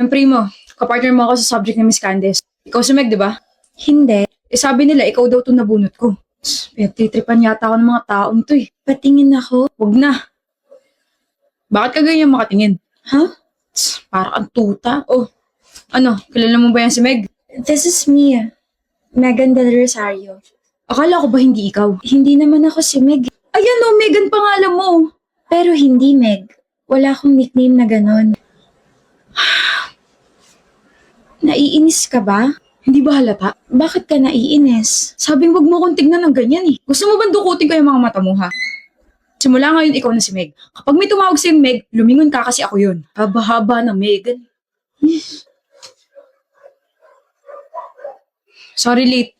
Ang primo, kapartner mo ako sa subject ni Miss Candice. Ikaw si Meg, di ba? Hindi. Sabi nila, ikaw daw itong nabunot ko. Pinagtitripan yata ako ng mga taong to eh. Patingin ako. Huwag na. Bakit ka ganyan makatingin? Huh? Para kang tuta. Oh, ano, kilala mo ba yan si Meg? This is me. Megan Del Rosario. Akala ko ba hindi ikaw? Hindi naman ako si Meg. Ayan oh, Megan pangalan mo. Pero hindi Meg. Wala akong nickname na ganon. Naiinis ka ba? Hindi ba halata? Bakit ka naiinis? Sabing wag mo kong tignan ng ganyan eh. Gusto mo ba dukutin ko yung mga mata mo ha? Simula ngayon ikaw na si Meg. Kapag may tumawag sa'yo Meg, lumingon ka kasi ako yun. Haba-haba na Megan. Sorry late.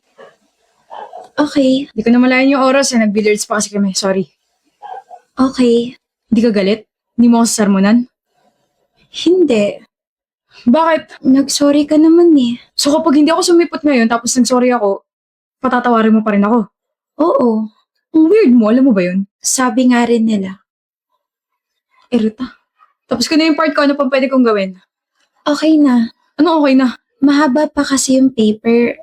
Okay. Hindi ko na malayan yung oras eh. Nag-billiards pa kasi kami. Sorry. Okay. Hindi ka galit? Hindi mo ako sasarmonan? Hindi. Bakit? Nag-sorry ka naman eh. So kapag hindi ako sumipot ngayon tapos nag-sorry ako, patatawarin mo pa rin ako? Oo. Ang weird mo, alam mo ba yun? Sabi nga rin nila. Erita. Tapos ko na yung part ko, ano pang pwede kong gawin? Okay na. Ano okay na? Mahaba pa kasi yung paper.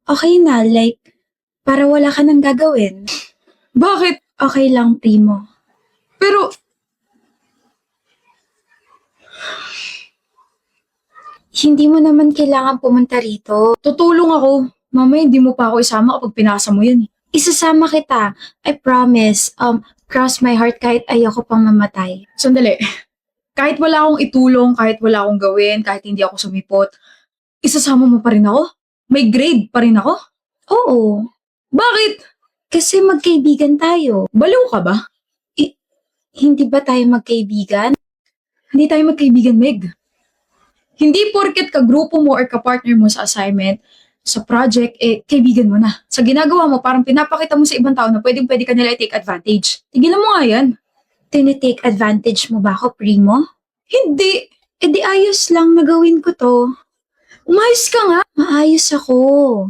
Okay na. Like, para wala ka nang gagawin. Bakit? Okay lang, primo. Pero, Hindi mo naman kailangan pumunta rito. tutulong ako. Mamaya hindi mo pa ako isama kapag pinasa mo yan eh. Isasama kita. I promise. Cross my heart kahit ayoko pang mamatay. Sandali. Kahit wala akong itulong, kahit wala akong gawin, kahit hindi ako sumipot, isasama mo pa rin ako? May grade pa rin ako? Oo. Bakit? Kasi magkaibigan tayo. Baliw ka ba? Hindi ba tayo magkaibigan? Hindi tayo magkaibigan, Meg. Hindi porket kagrupo mo or kapartner mo sa assignment, sa project, kaibigan mo na. Sa ginagawa mo, parang pinapakita mo sa ibang tao na pwedeng-pwede ka nila i-take advantage. Tigilan mo nga yan. Tinitake advantage mo ba ako, primo? Hindi. Di ayos lang na gawin ko to. Umayos ka nga. Maayos ako.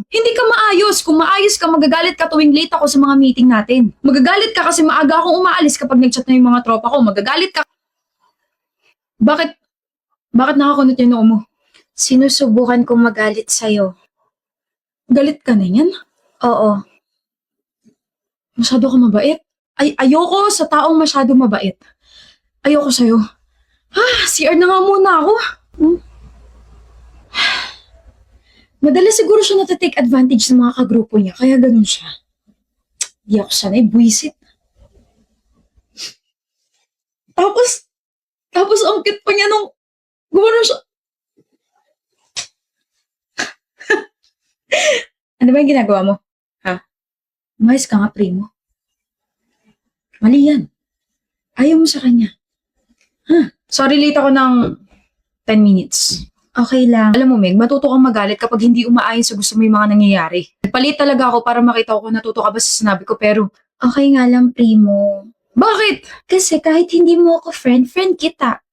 Hindi ka maayos. Kung maayos ka, magagalit ka tuwing late ako sa mga meeting natin. Magagalit ka kasi maaga akong umaalis kapag nag-chat na yung mga tropa ko. Magagalit ka. Bakit? Bakit nakakunot yung noo mo? Sinusubukan kong magalit sa'yo. Galit ka na yan? Oo. Masyado ka mabait. Ayoko sa taong masyado mabait. Ayoko sa'yo. CR na nga muna ako. Madalas siguro siya natatake advantage ng mga kagrupo niya, kaya ganun siya. Di ako sanay, buwisit. Tapos ang cute pa niya nung gumano siya. Ano ba yung ginagawa mo? Ha? Umayos ka nga, primo. Mali yan. Ayaw mo sa kanya. Sorry, late ako ng 10 minutes. Okay lang. Alam mo, Meg, matuto kang magalit kapag hindi umaayon sa gusto mo yung mga nangyayari. Nagpalit talaga ako para makita ko kung natuto ka ba sa sinabi ko, pero Okay nga lang, primo. bakit? Kasi kahit hindi mo ako friend kita.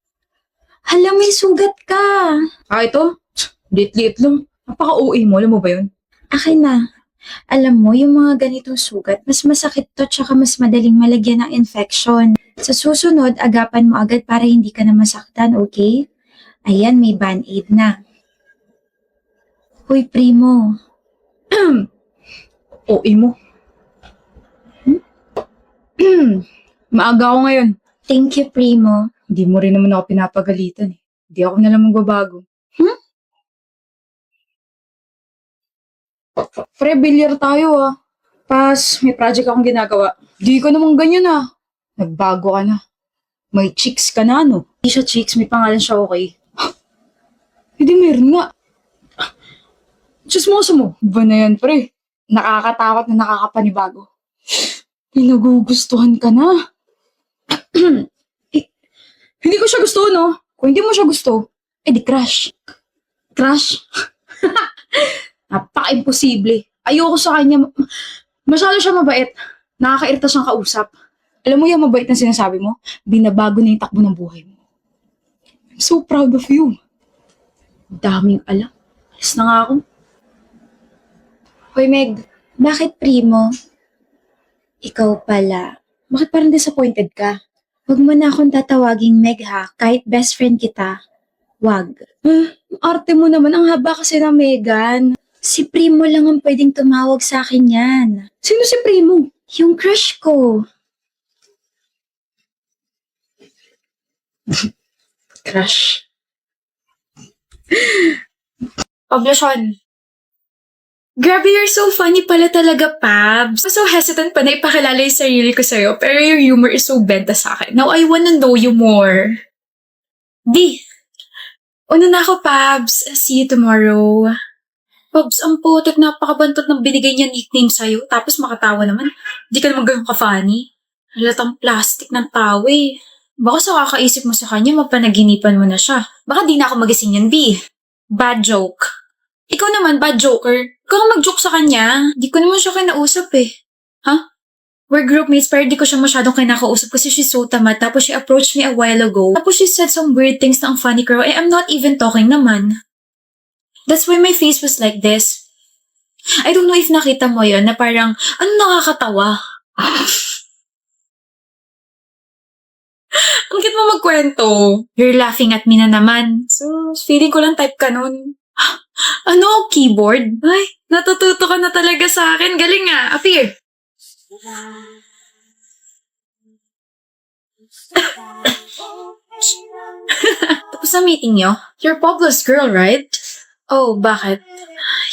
Hala, may sugat ka. Ito? Lit-lit lang. Napaka-OA mo, alam mo ba yun? Akin na. Alam mo, yung mga ganitong sugat, mas masakit to tsaka mas madaling malagyan ng infection. Sa susunod, agapan mo agad para hindi ka na masaktan, okay? Ayan, may band-aid na. Hoy, primo. OA mo. Maaga ako ngayon. Thank you, primo. Hindi mo rin naman ako pinapagalitan eh. Hindi ako na lang magbabago. Pre, bilyar tayo ah. Pas, may project akong ginagawa. Di ka naman ganyan ah. Nagbago ka na. May chicks ka na, no? Hindi siya chicks, may pangalan siya, okay? Hindi meron nga. Chismoso mo. Ba na yan, pre? Nakakatakot na nakakapanibago. Pinagugustuhan ka na. Hindi ko siya gusto, no? Kung hindi mo siya gusto, di crush. Crush? Napaka-imposible. Ayoko sa kanya. Masyado siya mabait. Nakakairita siyang kausap. Alam mo yung mabait na sinasabi mo? Binabago na yung takbo ng buhay mo. I'm so proud of you. Daming alam. Alis na nga ako. Hoy, Meg. Bakit, primo? Ikaw pala. Bakit parang disappointed ka? Huwag mo na akong tatawaging Meg ha, kahit best friend kita. Wag. Arte mo naman, ang haba kasi na Megan. Si Primo lang ang pwedeng tumawag sa akin yan. Sino si Primo? Yung crush ko. Crush. Oblasyon. Grabe, you're so funny pala talaga, Pabs. I'm so hesitant pa na ipakilala yung sarili ko sa'yo, pero your humor is so benta sa akin. Now, I wanna know you more. D. Una na ako, Pabs. See you tomorrow. Pabs, ang putot, napakabantot ng binigay niya nickname sa'yo, tapos makatawa naman. Di ka naman ganun ka-funny. Halatang plastic ng tao eh. Baka sa kakaisip mo sa kanya, mapanaginipan mo na siya. Baka di na ako magising yan, B. Bad joke. Ikaw naman, bad joker. Ikaw ka mag-joke sa kanya. Di ko naman siya kinausap eh. Ha? We're groupmates pero di ko siya masyadong kinakausap kasi she's so tamad. Tapos she approached me a while ago. Tapos she said some weird things na ang funny girl. I'm not even talking naman. That's why my face was like this. I don't know if nakita mo yon na parang, ano nakakatawa? Ang cute mo magkwento. You're laughing at me na naman. So, feeling ko lang type ka nun. Ano? Keyboard? Ay, natututo ka na talaga sa akin. Galing nga. Appear. Tapos na meeting nyo? You're Pablo's girl, right? Oh, bakit?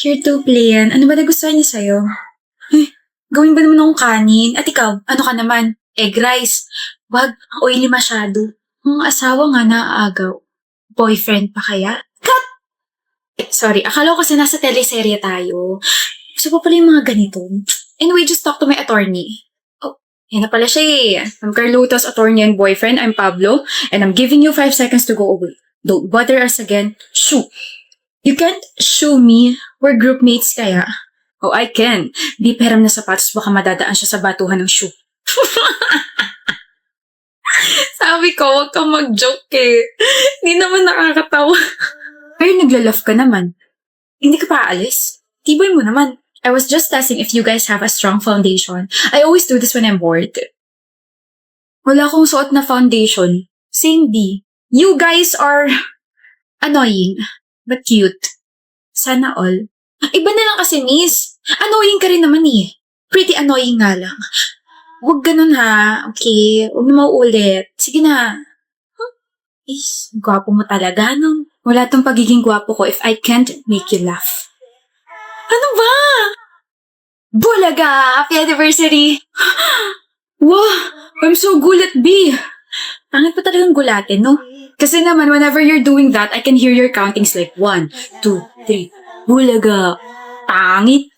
You're too plain. Ano ba nagustuhan niya sa'yo? Ay, gawin ba naman akong kanin? At ikaw, ano ka naman? Egg rice. Wag, oily masyado. Ang asawa nga naaagaw. Boyfriend pa kaya? Cut! Sorry, akala ko kasi nasa teleserye tayo. Gusto pa pala yung mga ganito. Anyway, just talk to my attorney. Oh, yan na pala siya eh. I'm Carlota's attorney and boyfriend. I'm Pablo. And I'm giving you 5 seconds to go away. Don't bother us again. Shoo! You can't shoo me. We're groupmates kaya. Oh, I can. Di peram na sapatos, baka madadaan siya sa batuhan ng shoe. Sabi ko, huwag kang mag-joke eh. Hindi naman nakakatawa. Pero nagla-laugh ka naman. Hindi ka pa aalis? Tibay mo naman. I was just testing if you guys have a strong foundation. I always do this when I'm bored. Wala akong suot na foundation. Same D. You guys are annoying, but cute. Sana all. Iba na lang kasi, miss. Annoying ka rin naman eh. Pretty annoying nga lang. Huwag ganun ha, okay? Huwag na mauulit. Sige na. Is, gwapo mo talaga, no? Wala tong pagiging gwapo ko if I can't make you laugh. Ano ba? Bulaga! Happy anniversary! Wow! I'm so gulat, B! Pangit pa talagang gulatin, no? Kasi naman, whenever you're doing that, I can hear your countings like 1, 2, 3. Bulaga! Pangit!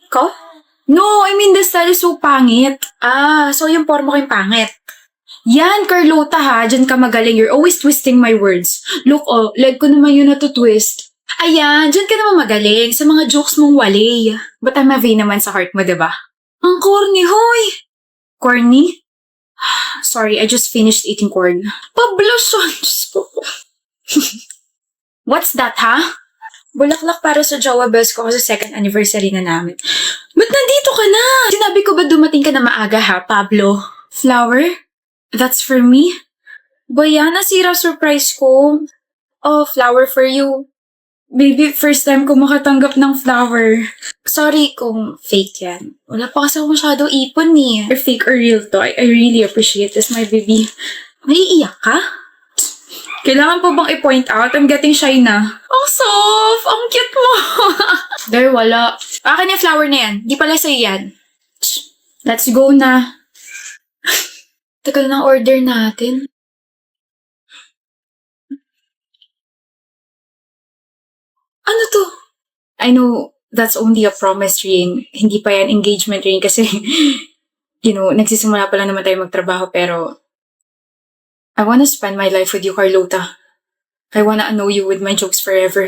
Ko? No, I mean the style is so pangit. Ah, so yung forma ko yung pangit. Yan, Carlota ha. Diyan ka magaling. You're always twisting my words. Look, oh, leg ko naman yun na to twist. Ayan, diyan ka naman magaling sa mga jokes mong wali. But I'm a vain naman sa heart mo, diba? Ang corny, hoy! Corny? Sorry, I just finished eating corn. Pabloson! Diyos ko. What's that, ha? Bulaklak para sa jowa bells ko kasi second anniversary na namin. Ba't nandito ka na? Sinabi ko ba dumating ka na maaga ha, Pablo? Flower? That's for me? Baya, nasira surprise ko. Oh, flower for you. Baby, first time ko makatanggap ng flower. Sorry kung fake yan. Wala pa kasi ako masyado ipon eh. Or fake or real to. I really appreciate this, my baby. Maiiyak ka? Kailangan pa bang i-point out? I'm getting shy na. Ang soft! Ang cute mo! There, wala. Akin yung flower na yan. Di pala sa'yo yan. Let's go na. Tagal ng order natin. Ano to? I know that's only a promise ring. Hindi pa yan engagement ring kasi, nagsisimula pa lang naman tayo magtrabaho pero I wanna spend my life with you, Carlota. I wanna know you with my jokes forever.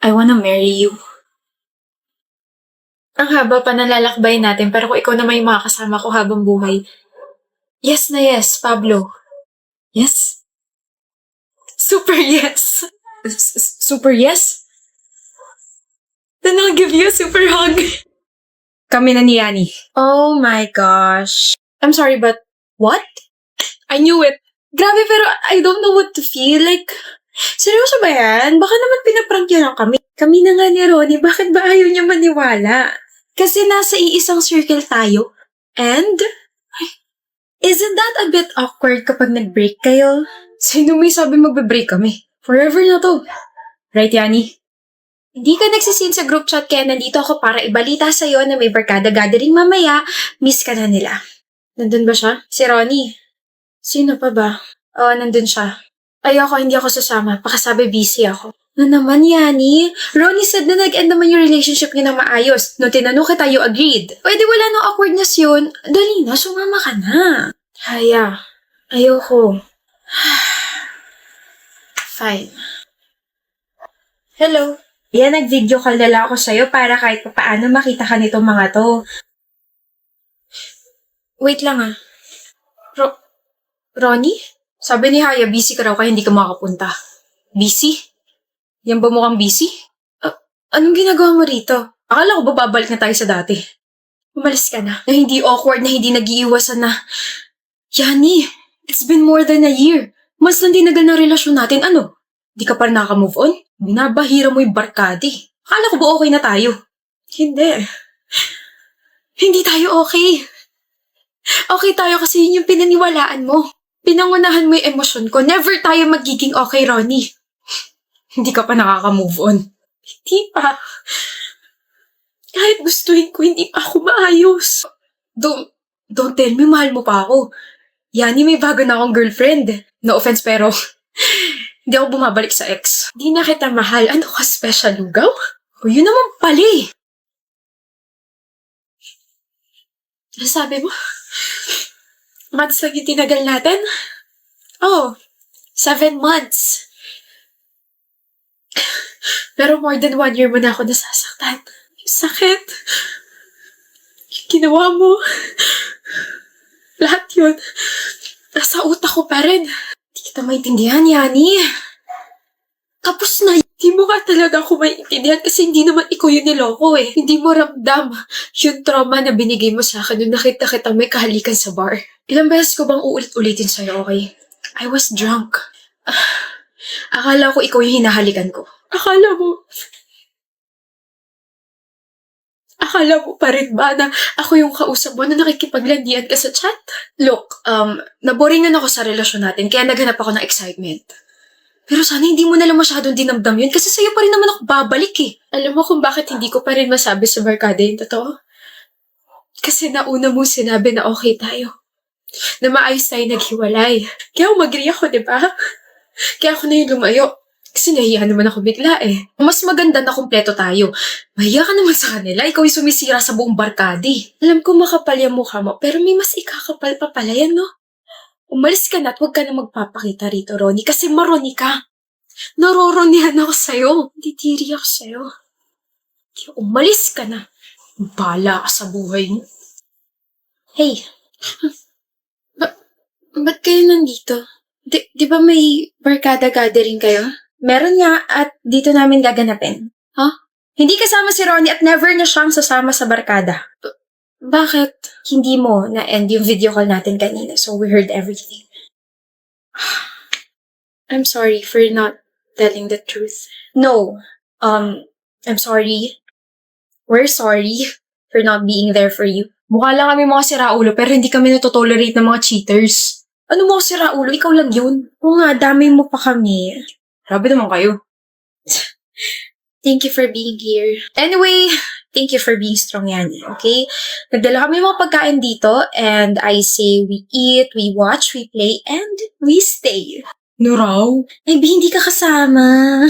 I wanna marry you. Ang haba pa nalalakbay natin pero kung ikaw naman yung makakasama ko habang buhay. Yes na yes, Pablo. Yes? Super yes. Super yes? Then I'll give you a super hug. Kami na ni Yanni. Oh my gosh. I'm sorry, but what? I knew it. Grabe, pero I don't know what to feel. Like, seryoso ba yan? Baka naman pinaprank niya lang kami. Kami na nga ni Ronnie, bakit ba ayaw niya maniwala? Kasi nasa iisang circle tayo. And, isn't that a bit awkward kapag nag-break kayo? Sino may sabi magbe-break kami? Forever na to. Right, Yani? Hindi ka nagsisin sa group chat kaya nandito ako para ibalita sa'yo na may barkada gathering mamaya, miss ka na nila. Nandun ba siya? Si Ronnie. Sino pa ba? Oo, nandun siya. Ayoko, hindi ako sasama. Pakasabi busy ako. Na naman, Yani? Ronnie said na nag-end naman yung relationship niya na maayos. Nung tinanong kita, you agreed. Pwede wala nang awkwardness yun. Dali na, sumama ka na. Haya, ayoko. Fine. Hello. Yan, nag-video call na lang ako sa'yo para kahit paano makita ka nitong mga to. Wait lang ah. Ronnie? Sabi ni Haya, busy ka raw kaya hindi ka makapunta. Busy? Yan ba mukhang busy? Anong ginagawa mo rito? Akala ko ba babalik na tayo sa dati? Umalis ka na. Na hindi awkward, na hindi nag-iiwasan na. Yani, it's been more than a year. Mas nandinagal na relasyon natin. Ano? Di ka pa rin naka-move on? Binabahira mo yung barkadi. Akala ko ba okay na tayo? Hindi. Hindi tayo okay. Okay tayo kasi yun yung pinaniwalaan mo. Pinangunahan mo yung emosyon ko. Never tayo magiging okay, Ronnie. Hindi ka pa nakaka-move on. Hindi pa. Kahit gustuhin ko, hindi pa ako maayos. Don't tell me, mahal mo pa ako. Yani, may bago na akong girlfriend. No offense, pero hindi ako bumabalik sa ex. Hindi na kita mahal. Ano ka, special lugaw? O yun naman pali. Ano sabi mo? Months lang yung tinagal natin? Oh, 7 months. Pero more than 1 year mo na ako nasasaktan. Yung sakit. Yung ginawa mo. Lahat yun. Nasa utak ko pa rin. Hindi kita maintindihan, Yani. Tapos na, hindi mo nga talaga ako maintindihan kasi hindi naman ikaw yung niloko eh. Hindi mo ramdam yung trauma na binigay mo sa akin nung nakita kita may kahalikan sa bar. Ilang beses ko bang uulit-ulitin sa'yo, okay? I was drunk. Akala ko ikaw yung hinahalikan ko. Akala mo pa rin ba na ako yung kausap mo na nakikipaglandian ka sa chat? Look, naboringan ako sa relasyon natin kaya naghanap ako ng excitement. Pero sana hindi mo nalang masyadong dinamdam yun kasi sa'yo pa rin naman ako babalik eh. Alam mo kung bakit hindi ko pa rin masabi sa barkada yung totoo? Kasi nauna mo sinabi na okay tayo. Na maayos tayo naghiwalay. Kaya umagri ako, di ba? Kaya ako na yung lumayo. Kasi nahiya naman ako bigla eh. Mas maganda na kumpleto tayo. Mahiya ka naman sa kanila. Ikaw yung sumisira sa buong barkadi. Alam ko makapal yung mukha mo, pero may mas ikakapal pa pala yan, no? Umalis ka na at huwag ka na magpapakita rito, Ronnie, kasi maroni ka. Naroronihan ako sa'yo. Titiri ako sa'yo. Kaya umalis ka na. Bala ka sa buhay mo. Hey. Ba't kayo nandito? Di ba may barkada gathering kayo? Meron nga at dito namin gaganapin. Huh? Hindi kasama si Ronnie at never na siyang sasama sa barkada. Bakit? Hindi mo na-end yung video call natin kanina, so we heard everything. I'm sorry for not telling the truth. No. I'm sorry. We're sorry for not being there for you. Mukha lang kami mga siraulo pero hindi kami natotolerate ng mga cheaters. Ano mo siraulo? Ikaw lang yun. Oo nga, dami mo pa kami. Grabe naman kayo. Thank you for being here. Anyway, thank you for being strong, Yani, okay? Nagdala kami ng mga pagkain dito and I say we eat, we watch, we play, and we stay. No raw? Ay, hindi ka kasama.